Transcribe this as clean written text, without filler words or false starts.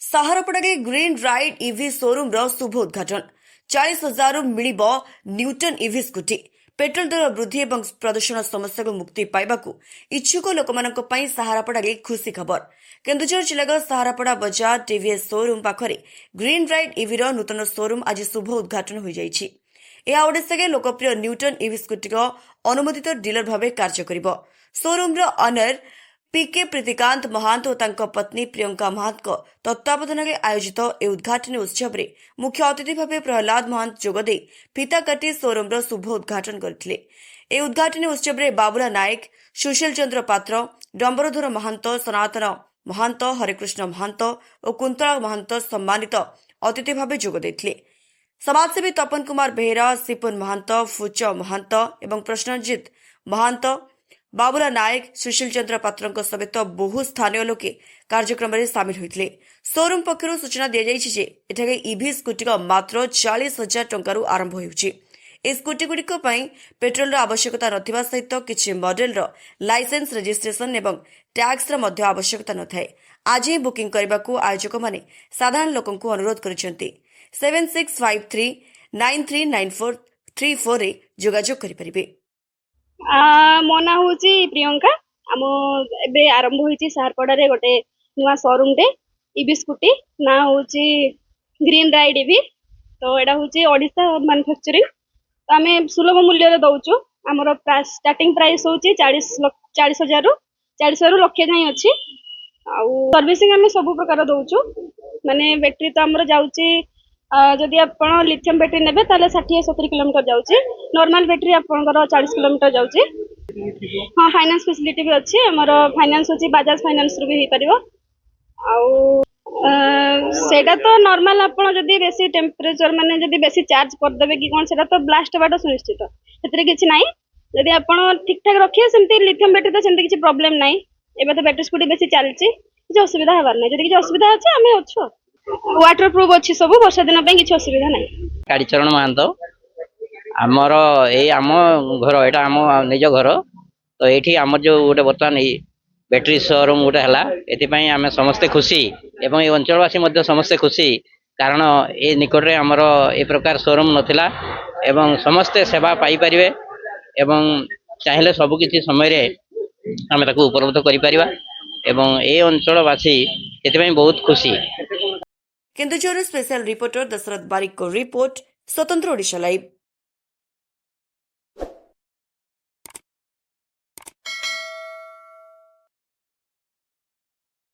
साहारपड़े green ride इवी showroom शुभ उद्घाटन 40,000 मिल Newton इवी स्कूटी पेट्रोल दर वृद्धि और प्रदूषण समस्या को मुक्ति पाइबाकू इच्छुक लोक साहारपड़े खुशी खबर केन्दुझर जिला साहारपड़ा बजार टीवीएस शोरूम पाखरे ग्रीन राइड इवी नूतन शोरूम आज शुभ उद्घाटन हो जाइछि। यह ओडिशा लोकप्रिय न्यूटन इवी स्कूटी अनुमोदित डीलर भाव कार्य करिबो। शोरूम अनर पीके प्रीतिकांत महांत और तांको पत्नी प्रियंका महांत तत्वावधान में आयोजित ए उद्घाटन उत्सव में मुख्य अतिथि भाव प्रहलाद महांत जोगदे फीता काटी शोरूम शुभ उद्घाटन करथिले। ए उद्घाटन उत्सव में बाबुला नायक, सुशील चंद्र पात्र, डंबरधर महांत, सनातन महांत, हरिकृष्ण महांत और कुंतला महांत सम्मानित अतिथि भाव जोगदे। समाजसेवी तपन कुमार बेहेरा, सिपुन महांत, फुच महांत और प्रश्नजीत महांत, बाबुला नायक, सुशील चंद्र पात्र समेत बहु स्थानीय लोके कार्यक्रम में सामिल होते। शोरूम पक्षर सूचना दी जाए इवी स्कूटी मात्र 40,000 टंकार आरंभ होउछि। ए स्कूटी गुड़िक पेट्रोल आवश्यकता नथिबा सहित किछि मॉडल लाइसेंस रजिस्ट्रेशन एवं टैक्स आवश्यकता न थाए। आज ही बुकिंग करने को आयोजक माने साधारण लोकों को अनुरोध करिसेंति। 7653939434 रे जोगाजोग करि परिबे। मो ना हूँ प्रियंका। आम ए आरंभ होती सारपड़ा गोटे नुआ शोरूम टे इवी स्कूटी ना हूँ ग्रीन राइड इवी। तो यहाँ हूँ ओडिशा मैन्युफैक्चरिंग। तो आम सुलभ मूल्य दौचु। आमर स्टार्टिंग प्राइस हूँ 40,000 रु लक्षे जाए अच्छी। सर्विसिंग आम सब प्रकार दौचु। माने बैटेरी तो आमर जाऊँगी जदि आप लिथियम बैटेरी नेबे ताले 60-70 किलोमीटर जाउची। नॉर्मल बैटेरी आपनकर 40 किलोमीटर जाउची। हां फाइनेंस फैसिलिटी भी अछि। हमर फाइनेंस होची बजाज फाइनेंस रु भी हे परिबो। आउ सेटा तो नॉर्मल आपन जदि बेसी टेम्परेचर माने जदि बेसी चार्ज कर देबे कि कोन सेटा तो ब्लास्ट बाटा सुनिश्चित। सेतरे किछि नाही। जदि आपन ठीक ठाक रखिए सेमति लिथियम बैटेरी तो सेमति किछि प्रॉब्लम नाही। एबे तो बैटरी स्कूटी बेसी चलची किछि असुविधा हबार नाही। जदि किछि असुविधा अछि हमें अछु। वाटर प्रूफ अच्छी सब वर्षा दिन किसी असुविधा ना। कालीचरण महांत आमर आम घर यहाँ आम निज घर। तो ये आम जो गोटे बर्तमान बैटेरी शोरूम गोटे है आम समस्ते खुशी एवं ये अंचलवासी समस्ते खुशी। कारण ये निकट में आमर ए प्रकार शोरूम नथिला एवं समस्ते सेवा पाई परिवे एवं चाहिए सबकि समय आम उपलब्ध करिपरिबा एवं ए अंचलवासी एथिपाई बहुत खुशी। केन्दुझर स्पेशल रिपोर्टर दशरथ बारिक को रिपोर्ट स्वतंत्र ओडिशा लाइव।